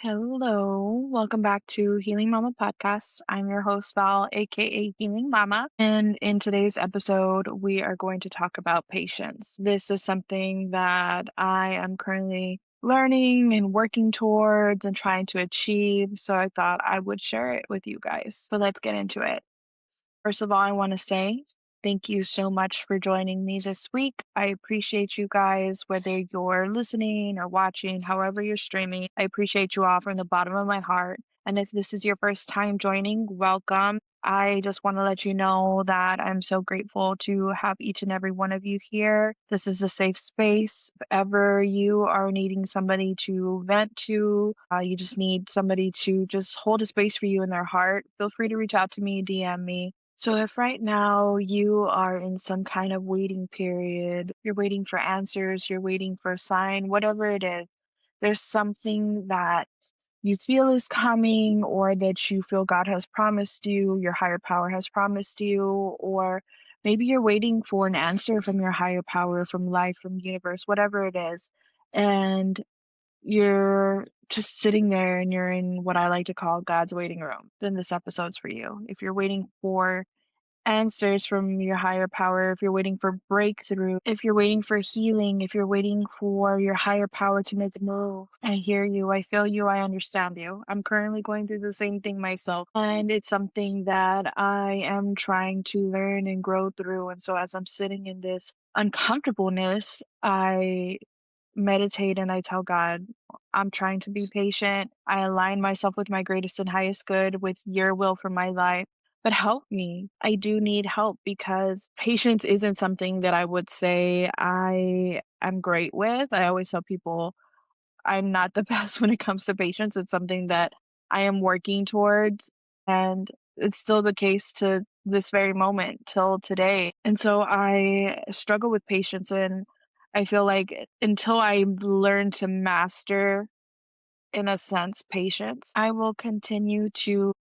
Hello, welcome back to Healing Mama Podcast. I'm your host, Val, aka Healing Mama. And in today's episode, we are going to talk about patience. This is something that I am currently learning and working towards and trying to achieve. So I thought I would share it with you guys. So let's get into it. First of all, I want to say thank you so much for joining me this week. I appreciate you guys, whether you're listening or watching, however you're streaming. I appreciate you all from the bottom of my heart. And if this is your first time joining, welcome. I just want to let you know that I'm so grateful to have each and every one of you here. This is a safe space. If ever you are needing somebody to vent to, you just need somebody to just hold a space for you in their heart, feel free to reach out to me, DM me. So if right now you are in some kind of waiting period, you're waiting for answers, you're waiting for a sign, whatever it is, there's something that you feel is coming or that you feel God has promised you, your higher power has promised you, or maybe you're waiting for an answer from your higher power, from life, from the universe, whatever it is. And you're just sitting there and you're in what I like to call God's waiting room, then this episode's for you. If you're waiting for answers from your higher power, if you're waiting for breakthrough, if you're waiting for healing, if you're waiting for your higher power to make a move, I hear you, I feel you, I understand you. I'm currently going through the same thing myself, and it's something that I am trying to learn and grow through. And so as I'm sitting in this uncomfortableness, I meditate and I tell God, I'm trying to be patient. I align myself with my greatest and highest good, with your will for my life. But help me. I do need help because patience isn't something that I would say I am great with. I always tell people I'm not the best when it comes to patience. It's something that I am working towards, and it's still the case to this very moment, till today. And so I struggle with patience, and I feel like until I learn to master, in a sense, patience, I will continue to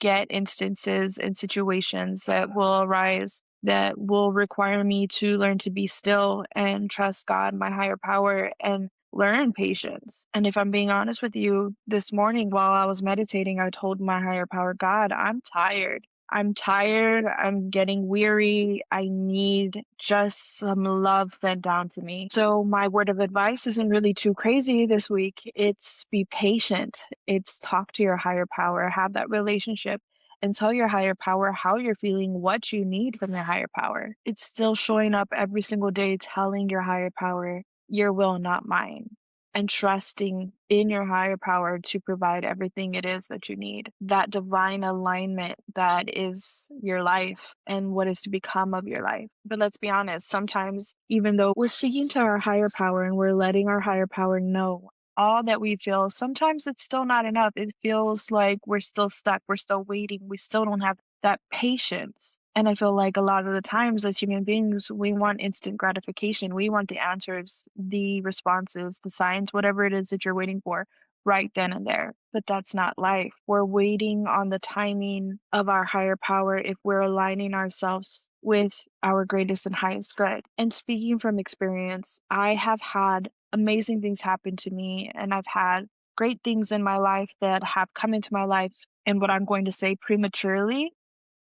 get instances and situations that will arise that will require me to learn to be still and trust God, my higher power, and learn patience. And if I'm being honest with you, this morning while I was meditating, I told my higher power, God, I'm tired. I'm tired. I'm getting weary. I need just some love fed down to me. So my word of advice isn't really too crazy this week. It's be patient. It's talk to your higher power, have that relationship, and tell your higher power how you're feeling, what you need from your higher power. It's still showing up every single day, telling your higher power, your will, not mine, and trusting in your higher power to provide everything it is that you need. That divine alignment that is your life and what is to become of your life. But let's be honest, sometimes, even though we're speaking to our higher power and we're letting our higher power know all that we feel, sometimes it's still not enough. It feels like we're still stuck, we're still waiting, we still don't have that patience. And I feel like a lot of the times as human beings, we want instant gratification. We want the answers, the responses, the signs, whatever it is that you're waiting for right then and there. But that's not life. We're waiting on the timing of our higher power if we're aligning ourselves with our greatest and highest good. And speaking from experience, I have had amazing things happen to me, and I've had great things in my life that have come into my life, and what I'm going to say, prematurely,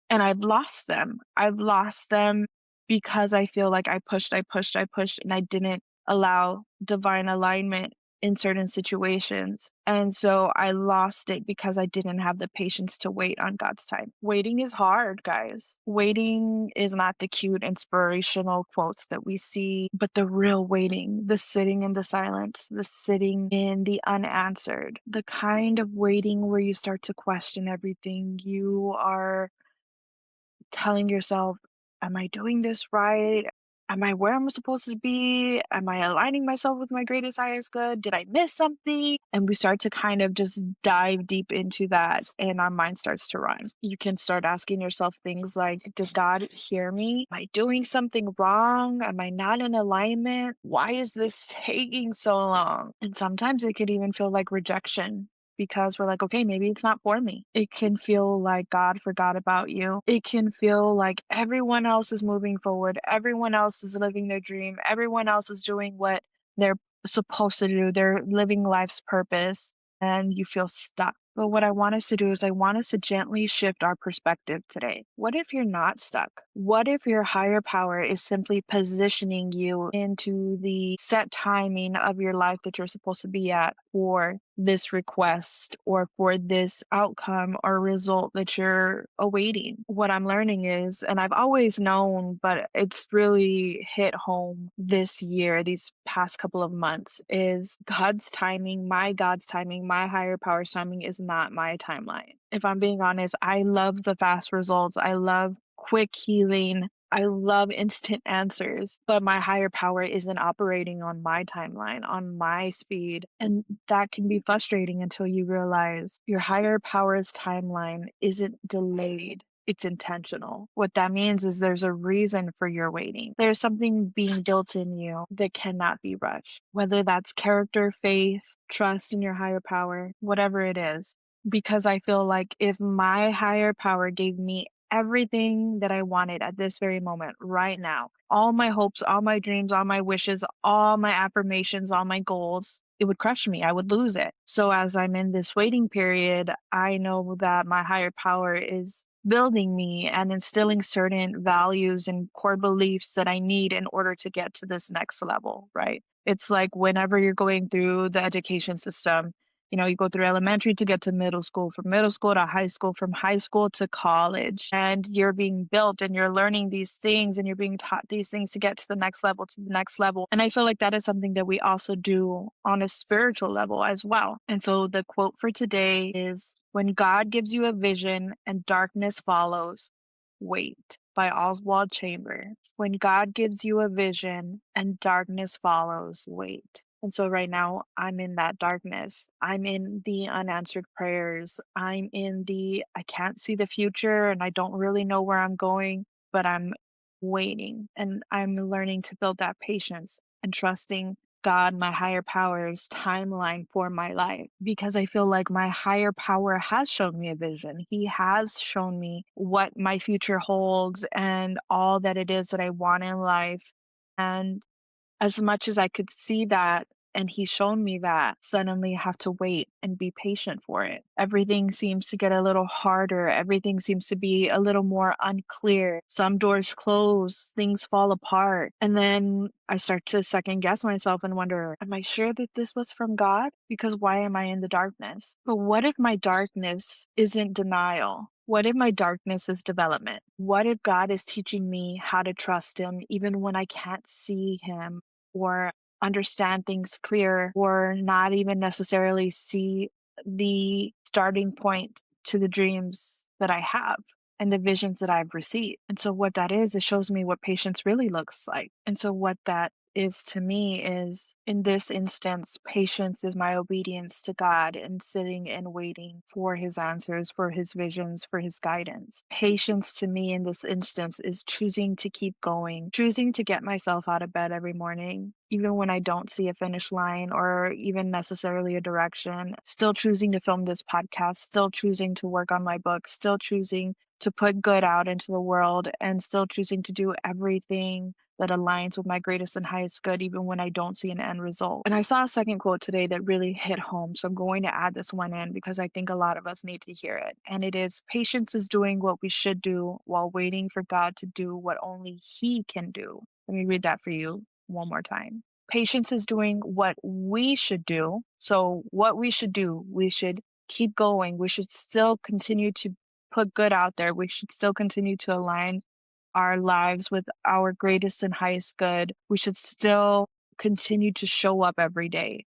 and I've lost them. I've lost them because I feel like I pushed, and I didn't allow divine alignment in certain situations. And so I lost it because I didn't have the patience to wait on God's time. Waiting is hard, guys. Waiting is not the cute inspirational quotes that we see, but the real waiting, the sitting in the silence, the sitting in the unanswered, the kind of waiting where you start to question everything. You are telling yourself, am I doing this right? Am I where I'm supposed to be? Am I aligning myself with my greatest, highest good? Did I miss something? And we start to kind of just dive deep into that, and our mind starts to run. You can start asking yourself things like, did God hear me? Am I doing something wrong? Am I not in alignment? Why is this taking so long? And sometimes it could even feel like rejection, because we're like, okay, maybe it's not for me. It can feel like God forgot about you. It can feel like everyone else is moving forward. Everyone else is living their dream. Everyone else is doing what they're supposed to do. They're living life's purpose. and you feel stuck. But what I want us to do is I want us to gently shift our perspective today. What if you're not stuck? What if your higher power is simply positioning you into the set timing of your life that you're supposed to be at for this request or for this outcome or result that you're awaiting? What I'm learning is, and I've always known, but it's really hit home this year, these past couple of months, is God's timing, my higher power's timing is not my timeline. If I'm being honest, I love the fast results. I love quick healing. I love instant answers, but my higher power isn't operating on my timeline, on my speed. And that can be frustrating until you realize your higher power's timeline isn't delayed. It's intentional. What that means is there's a reason for your waiting. There's something being built in you that cannot be rushed, whether that's character, faith, trust in your higher power, whatever it is. Because I feel like if my higher power gave me everything that I wanted at this very moment, right now, all my hopes, all my dreams, all my wishes, all my affirmations, all my goals, it would crush me. I would lose it. So as I'm in this waiting period, I know that my higher power is building me and instilling certain values and core beliefs that I need in order to get to this next level, right? It's like whenever you're going through the education system, you go through elementary to get to middle school, from middle school to high school, from high school to college, and you're being built and you're learning these things and you're being taught these things to get to the next level, to the next level. And I feel like that is something that we also do on a spiritual level as well. And so the quote for today is, "When God gives you a vision and darkness follows, wait," by Oswald Chamber. When God gives you a vision and darkness follows, wait. And so right now, I'm in that darkness. I'm in the unanswered prayers. I'm in I can't see the future and I don't really know where I'm going, but I'm waiting and I'm learning to build that patience and trusting God, my higher power's timeline for my life, because I feel like my higher power has shown me a vision. He has shown me what my future holds and all that it is that I want in life. And as much as I could see that and he's shown me that, suddenly I have to wait and be patient for it. Everything seems to get a little harder. Everything seems to be a little more unclear. Some doors close, things fall apart. And then I start to second guess myself and wonder, am I sure that this was from God? Because why am I in the darkness? But what if my darkness isn't denial? What if my darkness is development? What if God is teaching me how to trust him even when I can't see him or understand things clear or not even necessarily see the starting point to the dreams that I have and the visions that I've received? And so what that is, it shows me what patience really looks like. And so what that is to me is, in this instance, patience is my obedience to God and sitting and waiting for his answers, for his visions, for his guidance. Patience to me in this instance is choosing to keep going, choosing to get myself out of bed every morning, even when I don't see a finish line or even necessarily a direction, still choosing to film this podcast, still choosing to work on my book, still choosing to put good out into the world, and still choosing to do everything that aligns with my greatest and highest good, even when I don't see an end result. And I saw a second quote today that really hit home. So I'm going to add this one in because I think a lot of us need to hear it. And it is, patience is doing what we should do while waiting for God to do what only he can do. Let me read that for you one more time. Patience is doing what we should do. So what we should do, we should keep going. We should still continue to put good out there. We should still continue to align our lives with our greatest and highest good. We should still continue to show up every day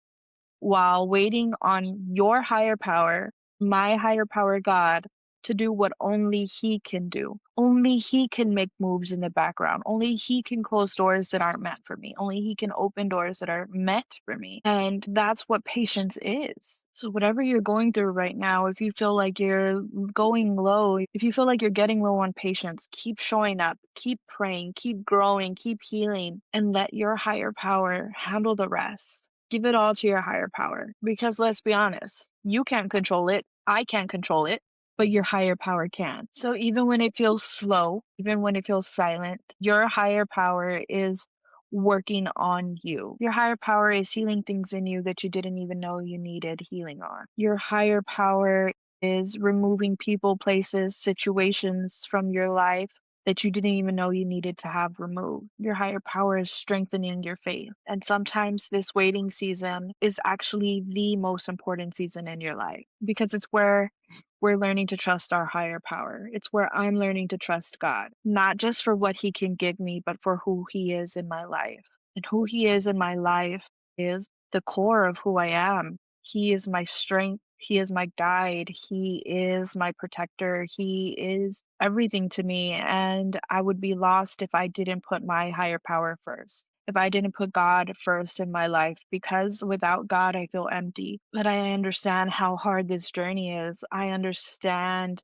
while waiting on your higher power, my higher power, God, to do what only he can do. Only he can make moves in the background. Only he can close doors that aren't meant for me. Only he can open doors that are meant for me. And that's what patience is. So whatever you're going through right now, if you feel like you're going low, if you feel like you're getting low on patience, keep showing up, keep praying, keep growing, keep healing, and let your higher power handle the rest. Give it all to your higher power, because let's be honest, you can't control it. I can't control it, but your higher power can. So even when it feels slow, even when it feels silent, your higher power is working on you. Your higher power is healing things in you that you didn't even know you needed healing on. Your higher power is removing people, places, situations from your life that you didn't even know you needed to have removed. Your higher power is strengthening your faith. And sometimes this waiting season is actually the most important season in your life because it's where we're learning to trust our higher power. It's where I'm learning to trust God, not just for what He can give me, but for who He is in my life. And who He is in my life is the core of who I am. He is my strength. He is my guide. He is my protector. He is everything to me. And I would be lost if I didn't put my higher power first. If I didn't put God first in my life, because without God, I feel empty. But I understand how hard this journey is. I understand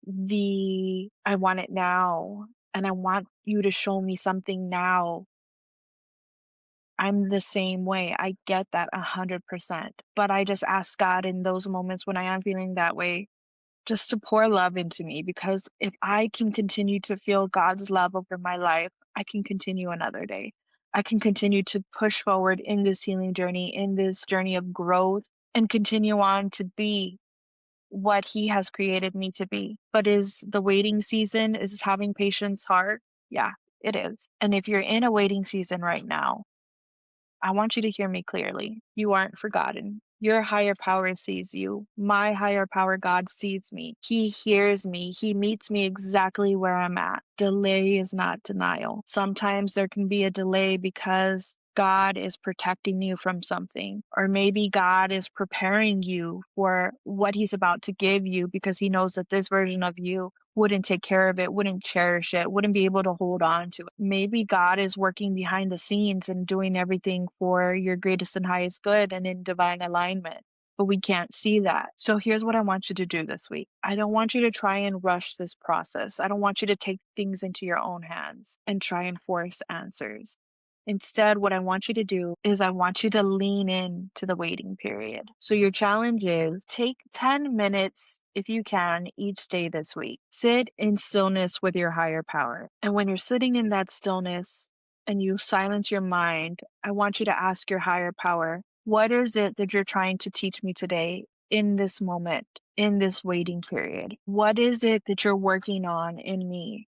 I want it now, and I want you to show me something now. I'm the same way. I get that 100%. But I just ask God in those moments when I am feeling that way, just to pour love into me, because if I can continue to feel God's love over my life, I can continue another day. I can continue to push forward in this healing journey, in this journey of growth, and continue on to be what He has created me to be. But is the waiting season, is having patience hard? Yeah, it is. And if you're in a waiting season right now, I want you to hear me clearly. You aren't forgotten. Your higher power sees you. My higher power, God, sees me. He hears me. He meets me exactly where I'm at. Delay is not denial. Sometimes there can be a delay because God is protecting you from something, or maybe God is preparing you for what He's about to give you because He knows that this version of you wouldn't take care of it, wouldn't cherish it, wouldn't be able to hold on to it. Maybe God is working behind the scenes and doing everything for your greatest and highest good and in divine alignment. But we can't see that. So here's what I want you to do this week. I don't want you to try and rush this process. I don't want you to take things into your own hands and try and force answers. Instead, what I want you to do is I want you to lean in to the waiting period. So your challenge is take 10 minutes if you can each day this week. Sit in stillness with your higher power. And when you're sitting in that stillness and you silence your mind, I want you to ask your higher power, what is it that you're trying to teach me today in this moment, in this waiting period? What is it that you're working on in me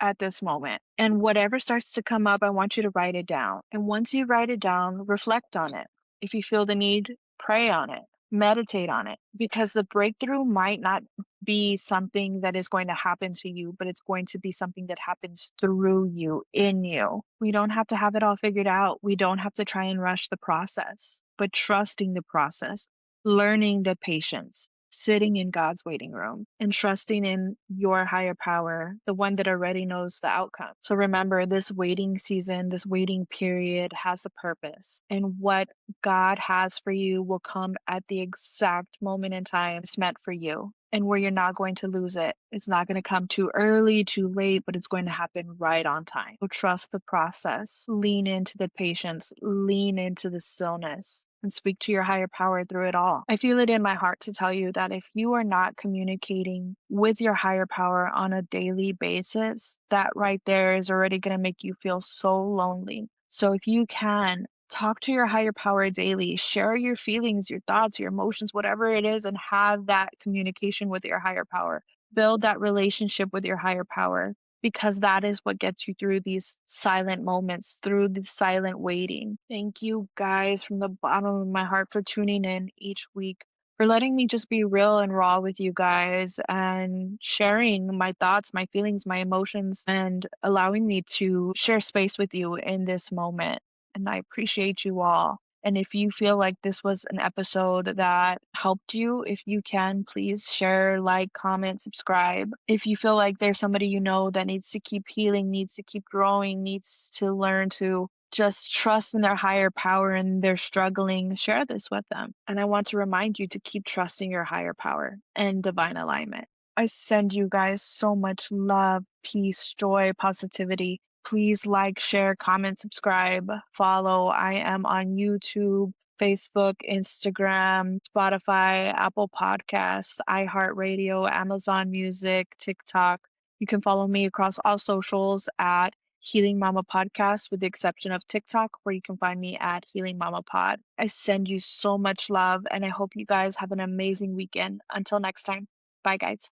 at this moment? And whatever starts to come up, I want you to write it down. And once you write it down, reflect on it. If you feel the need, pray on it, meditate on it, because the breakthrough might not be something that is going to happen to you, but it's going to be something that happens through you, in you. We don't have to have it all figured out. We don't have to try and rush the process, but trusting the process, learning the patience, sitting in God's waiting room and trusting in your higher power, the one that already knows the outcome. So remember, this waiting season, this waiting period has a purpose. And what God has for you will come at the exact moment in time it's meant for you, and where you're not going to lose it. It's not going to come too early, too late, but it's going to happen right on time. So trust the process, lean into the patience, lean into the stillness, and speak to your higher power through it all. I feel it in my heart to tell you that if you are not communicating with your higher power on a daily basis, that right there is already going to make you feel so lonely. So if you can, talk to your higher power daily, share your feelings, your thoughts, your emotions, whatever it is, and have that communication with your higher power. Build that relationship with your higher power, because that is what gets you through these silent moments, through the silent waiting. Thank you guys from the bottom of my heart for tuning in each week, for letting me just be real and raw with you guys and sharing my thoughts, my feelings, my emotions, and allowing me to share space with you in this moment. And I appreciate you all. And if you feel like this was an episode that helped you, if you can, please share, like, comment, subscribe. If you feel like there's somebody you know that needs to keep healing, needs to keep growing, needs to learn to just trust in their higher power and they're struggling, share this with them. And I want to remind you to keep trusting your higher power and divine alignment. I send you guys so much love, peace, joy, positivity. Please like, share, comment, subscribe, follow. I am on YouTube, Facebook, Instagram, Spotify, Apple Podcasts, iHeartRadio, Amazon Music, TikTok. You can follow me across all socials at Healing Mama Podcast, with the exception of TikTok, where you can find me at Healing Mama Pod. I send you so much love, and I hope you guys have an amazing weekend. Until next time, bye, guys.